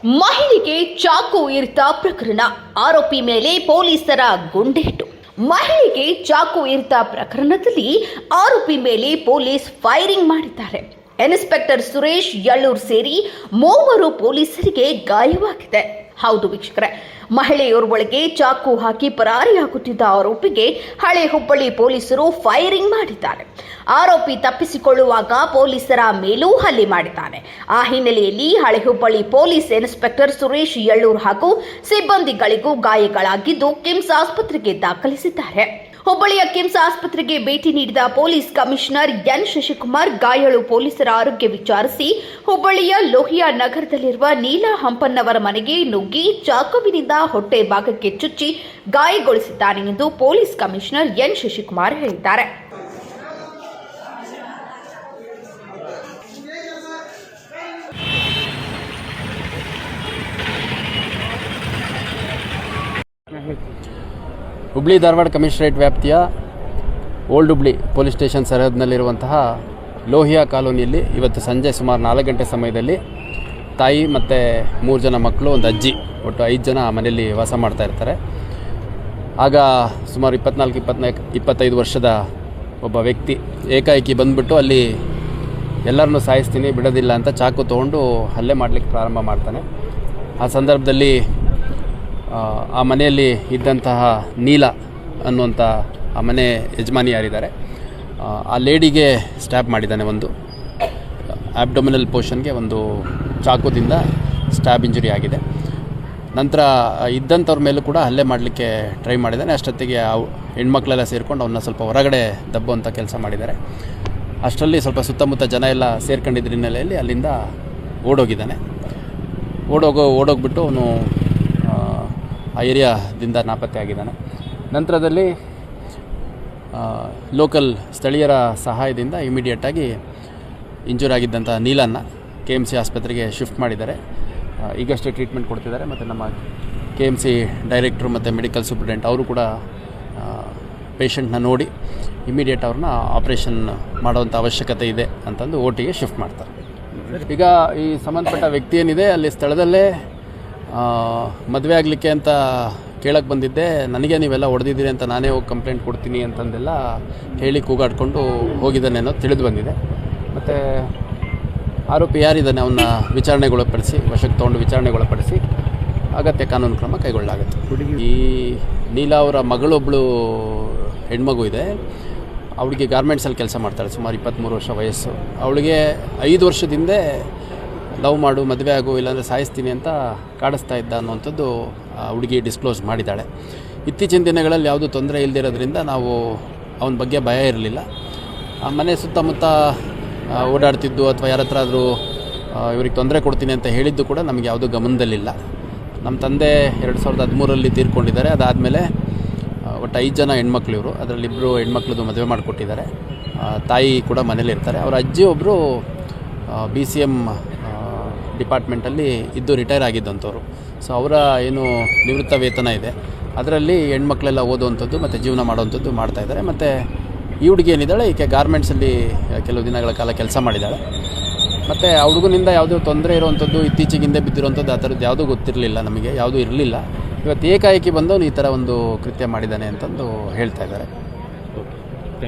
ಮಹಿಳೆಗೆ ಚಾಕು ಇರಿತ ಪ್ರಕರಣ, ಆರೋಪಿ ಮೇಲೆ ಪೊಲೀಸರ ಗುಂಡೇಟು. ಮಹಿಳೆಗೆ ಚಾಕು ಇರಿತ ಪ್ರಕರಣದಲ್ಲಿ ಆರೋಪಿ ಮೇಲೆ ಪೊಲೀಸ್ ಫೈರಿಂಗ್ ಮಾಡಿದ್ದಾರೆ. ಇನ್ಸ್ಪೆಕ್ಟರ್ ಸುರೇಶ್ ಯಳ್ಳೂರ್ ಸೇರಿ ಮೂವರು ಪೊಲೀಸರಿಗೆ ಗಾಯವಾಗಿದೆ. ಹೌದು ವೀಕ್ಷಕರೇ, ಮಹಿಳೆಯೋರ್ವಳಿಗೆ ಚಾಕು ಹಾಕಿ ಪರಾರಿಯಾಗುತ್ತಿದ್ದ ಆರೋಪಿಗೆ ಹಳೆ ಹುಬ್ಬಳ್ಳಿ ಪೊಲೀಸರು ಫೈರಿಂಗ್ ಮಾಡಿದ್ದಾರೆ. ಆರೋಪಿ ತಪ್ಪಿಸಿಕೊಳ್ಳುವಾಗ ಪೊಲೀಸರ ಮೇಲೂ ಹಲ್ಲೆ ಮಾಡಿದ್ದಾನೆ. ಆ ಹಿನ್ನೆಲೆಯಲ್ಲಿ ಹಳೆ ಹುಬ್ಬಳ್ಳಿ ಪೊಲೀಸ್ ಇನ್ಸ್ಪೆಕ್ಟರ್ ಸುರೇಶ್ ಯಳ್ಳೂರ್ ಹಾಗೂ ಸಿಬ್ಬಂದಿಗಳಿಗೂ ಗಾಯಗಳಾಗಿದ್ದು ಕಿಮ್ಸ್ ಆಸ್ಪತ್ರೆಗೆ ದಾಖಲಿಸಿದ್ದಾರೆ. ಹುಬ್ಬಳ್ಳಿಯ ಕಿಮ್ಸ್ ಆಸ್ಪತ್ರೆಗೆ ಭೇಟಿ ನೀಡಿದ ಪೊಲೀಸ್ ಕಮಿಷನರ್ ಎನ್ ಶಶಿಕುಮಾರ್ ಗಾಯಾಳು ಪೊಲೀಸರ ಆರೋಗ್ಯ ವಿಚಾರಿಸಿ ಹುಬ್ಬಳ್ಳಿಯ ಲೋಹಿಯಾ ನಗರದಲ್ಲಿರುವ ನೀಲಾ ಹಂಪನ್ನವರ ಮನೆಗೆ ನುಗ್ಗಿ ಚಾಕುವಿನಿಂದ ಹೊಟ್ಟೆ ಭಾಗಕ್ಕೆ ಚುಚ್ಚಿ ಗಾಯಗೊಳಿಸಿದ್ದಾನೆ ಎಂದು ಪೊಲೀಸ್ ಕಮಿಷನರ್ ಎನ್ ಶಶಿಕುಮಾರ್ ಹೇಳಿದ್ದಾರೆ. ಹುಬ್ಳಿ ಧಾರವಾಡ ಕಮಿಷನರೇಟ್ ವ್ಯಾಪ್ತಿಯ ಓಲ್ಡ್ ಹುಬ್ಳಿ ಪೊಲೀಸ್ ಸ್ಟೇಷನ್ ಸರಹದ್ನಲ್ಲಿರುವಂತಹ ಲೋಹಿಯಾ ಕಾಲೋನಿಯಲ್ಲಿ ಇವತ್ತು ಸಂಜೆ ಸುಮಾರು 4 ಗಂಟೆ ಸಮಯದಲ್ಲಿ ತಾಯಿ ಮತ್ತು 3 ಜನ ಮಕ್ಕಳು, ಒಂದು ಅಜ್ಜಿ, ಒಟ್ಟು 5 ಜನ ಮನೆಯಲ್ಲಿ ವಾಸ ಮಾಡ್ತಾ ಇರ್ತಾರೆ. ಆಗ ಸುಮಾರು 24-25 ವರ್ಷದ ಒಬ್ಬ ವ್ಯಕ್ತಿ ಏಕಾಏಕಿ ಬಂದುಬಿಟ್ಟು ಅಲ್ಲಿ ಎಲ್ಲರನ್ನೂ ಸಾಯಿಸ್ತೀನಿ, ಬಿಡೋದಿಲ್ಲ ಅಂತ ಚಾಕು ತೊಗೊಂಡು ಹಲ್ಲೆ ಮಾಡಲಿಕ್ಕೆ ಪ್ರಾರಂಭ ಮಾಡ್ತಾನೆ. ಆ ಸಂದರ್ಭದಲ್ಲಿ ಆ ಮನೆಯಲ್ಲಿ ಇದ್ದಂತಹ ನೀಲಾ ಅನ್ನುವಂಥ ಆ ಮನೆ ಯಜಮಾನಿ ಯಾರಿದ್ದಾರೆ, ಆ ಲೇಡಿಗೆ ಸ್ಟ್ಯಾಬ್ ಮಾಡಿದ್ದಾನೆ. ಒಂದು ಆಬ್ಡೊಮಿನಲ್ ಪೋರ್ಷನ್ಗೆ ಒಂದು ಚಾಕುದಿಂದ ಸ್ಟ್ಯಾಬ್ ಇಂಜುರಿ ಆಗಿದೆ. ನಂತರ ಇದ್ದಂಥವ್ರ ಮೇಲೂ ಕೂಡ ಹಲ್ಲೆ ಮಾಡಲಿಕ್ಕೆ ಟ್ರೈ ಮಾಡಿದ್ದಾನೆ. ಅಷ್ಟೊತ್ತಿಗೆ ಹೆಣ್ಮಕ್ಳೆಲ್ಲ ಸೇರಿಕೊಂಡು ಅವನ್ನ ಸ್ವಲ್ಪ ಹೊರಗಡೆ ದಬ್ಬುವಂಥ ಕೆಲಸ ಮಾಡಿದ್ದಾರೆ. ಅಷ್ಟರಲ್ಲಿ ಸ್ವಲ್ಪ ಸುತ್ತಮುತ್ತ ಜನ ಎಲ್ಲ ಸೇರ್ಕೊಂಡಿದ್ದ ಹಿನ್ನೆಲೆಯಲ್ಲಿ ಅಲ್ಲಿಂದ ಓಡೋಗಿದ್ದಾನೆ. ಓಡೋಗ್ಬಿಟ್ಟು ಅವನು ಆ ಏರಿಯಾದಿಂದ ನಾಪತ್ತೆ ಆಗಿದ್ದಾನೆ. ನಂತರದಲ್ಲಿ ಲೋಕಲ್ ಸ್ಥಳೀಯರ ಸಹಾಯದಿಂದ ಇಮಿಡಿಯೇಟಾಗಿ ಇಂಜೂರ್ ಆಗಿದ್ದಂಥ ನೀಲನ್ನು KMC ಆಸ್ಪತ್ರೆಗೆ ಶಿಫ್ಟ್ ಮಾಡಿದ್ದಾರೆ. ಈಗಷ್ಟೇ ಟ್ರೀಟ್ಮೆಂಟ್ ಕೊಡ್ತಿದ್ದಾರೆ. ಮತ್ತು ನಮ್ಮ KMC ಡೈರೆಕ್ಟ್ರು ಮತ್ತು ಮೆಡಿಕಲ್ ಸೂಪ್ರಿಡೆಂಟ್ ಅವರು ಕೂಡ ಪೇಷಂಟ್ನ ನೋಡಿ ಇಮಿಡಿಯೇಟ್ ಅವ್ರನ್ನ ಆಪ್ರೇಷನ್ ಮಾಡೋವಂಥ ಅವಶ್ಯಕತೆ ಇದೆ ಅಂತಂದು OTಗೆ ಶಿಫ್ಟ್ ಮಾಡ್ತಾರೆ. ಈಗ ಈ ಸಂಬಂಧಪಟ್ಟ ವ್ಯಕ್ತಿ ಏನಿದೆ ಅಲ್ಲಿ ಸ್ಥಳದಲ್ಲೇ ಮದುವೆ ಆಗಲಿಕ್ಕೆ ಅಂತ ಕೇಳಕ್ಕೆ ಬಂದಿದ್ದೆ, ನನಗೆ ನೀವೆಲ್ಲ ಹೊಡೆದಿದ್ದೀರಿ ಅಂತ ನಾನೇ ಹೋಗಿ ಕಂಪ್ಲೇಂಟ್ ಕೊಡ್ತೀನಿ ಅಂತಂದೆಲ್ಲ ಹೇಳಿ ಕೂಗಾಡ್ಕೊಂಡು ಹೋಗಿದ್ದಾನೆ ಅನ್ನೋದು ತಿಳಿದು ಬಂದಿದೆ. ಮತ್ತು ಆರೋಪಿ ಯಾರಿದ್ದಾನೆ ಅವನ್ನ ವಿಚಾರಣೆಗೊಳಪಡಿಸಿ, ವಶಕ್ಕೆ ತೊಗೊಂಡು ವಿಚಾರಣೆಗೊಳಪಡಿಸಿ ಅಗತ್ಯ ಕಾನೂನು ಕ್ರಮ ಕೈಗೊಳ್ಳಲಾಗುತ್ತೆ. ಈ ನೀಲಾ ಅವರ ಮಗಳೊಬ್ಬಳು ಹೆಣ್ಮಗು ಇದೆ. ಅವಳಿಗೆ ಗಾರ್ಮೆಂಟ್ಸಲ್ಲಿ ಕೆಲಸ ಮಾಡ್ತಾಳೆ. ಸುಮಾರು 23 ವರ್ಷ ವಯಸ್ಸು. ಅವಳಿಗೆ 5 ವರ್ಷದಿಂದ ಲವ್ ಮಾಡು, ಮದುವೆ ಆಗು, ಇಲ್ಲಾಂದರೆ ಸಾಯಿಸ್ತೀನಿ ಅಂತ ಕಾಡಿಸ್ತಾ ಇದ್ದ ಅನ್ನುವಂಥದ್ದು ಹುಡುಗಿ ಡಿಸ್ಕ್ಲೋಸ್ ಮಾಡಿದ್ದಾಳೆ. ಇತ್ತೀಚಿನ ದಿನಗಳಲ್ಲಿ ಯಾವುದೂ ತೊಂದರೆ ಇಲ್ಲದಿರೋದ್ರಿಂದ ನಾವು ಅವನ ಬಗ್ಗೆ ಭಯ ಇರಲಿಲ್ಲ. ಆ ಮನೆ ಸುತ್ತಮುತ್ತ ಓಡಾಡ್ತಿದ್ದು ಅಥವಾ ಯಾರ ಹತ್ರ ಆದರೂ ಇವ್ರಿಗೆ ತೊಂದರೆ ಕೊಡ್ತೀನಿ ಅಂತ ಹೇಳಿದ್ದು ಕೂಡ ನಮಗೆ ಯಾವುದೂ ಗಮನದಲ್ಲಿಲ್ಲ. ನಮ್ಮ ತಂದೆ 2013ರಲ್ಲಿ ತೀರ್ಕೊಂಡಿದ್ದಾರೆ. ಅದಾದಮೇಲೆ ಒಟ್ಟು 5 ಜನ ಹೆಣ್ಮಕ್ಳು ಇವರು. ಅದರಲ್ಲಿ 2 ಹೆಣ್ಮಕ್ಳದ್ದು ಮದುವೆ ಮಾಡಿಕೊಟ್ಟಿದ್ದಾರೆ. ತಾಯಿ ಕೂಡ ಮನೇಲಿರ್ತಾರೆ. ಅವರ ಅಜ್ಜಿ ಒಬ್ಬರು BCM ಡಿಪಾರ್ಟ್ಮೆಂಟಲ್ಲಿ ಇದ್ದು ರಿಟೈರ್ ಆಗಿದ್ದಂಥವ್ರು. ಸೊ ಅವರ ಏನು ನಿವೃತ್ತ ವೇತನ ಇದೆ ಅದರಲ್ಲಿ ಹೆಣ್ಮಕ್ಳೆಲ್ಲ ಓದುವಂಥದ್ದು ಮತ್ತು ಜೀವನ ಮಾಡುವಂಥದ್ದು ಮಾಡ್ತಾಯಿದ್ದಾರೆ. ಮತ್ತು ಈ ಹುಡುಗಿ ಏನಿದ್ದಾಳೆ, ಈಕೆ ಗಾರ್ಮೆಂಟ್ಸಲ್ಲಿ ಕೆಲವು ದಿನಗಳ ಕಾಲ ಕೆಲಸ ಮಾಡಿದ್ದಾಳೆ. ಮತ್ತು ಆ ಹುಡುಗನಿಂದ ಯಾವುದೂ ತೊಂದರೆ ಇರುವಂಥದ್ದು, ಇತ್ತೀಚೆಗೆ ಹಿಂದೆ ಬಿದ್ದಿರುವಂಥದ್ದು ಆ ಥರದ್ದು ಯಾವುದೂ ಗೊತ್ತಿರಲಿಲ್ಲ, ನಮಗೆ ಯಾವುದೂ ಇರಲಿಲ್ಲ. ಇವತ್ತು ಏಕಾಏಕಿ ಬಂದವನು ಈ ಥರ ಒಂದು ಕೃತ್ಯ ಮಾಡಿದ್ದಾನೆ ಅಂತಂದು ಹೇಳ್ತಾ ಇದ್ದಾರೆ.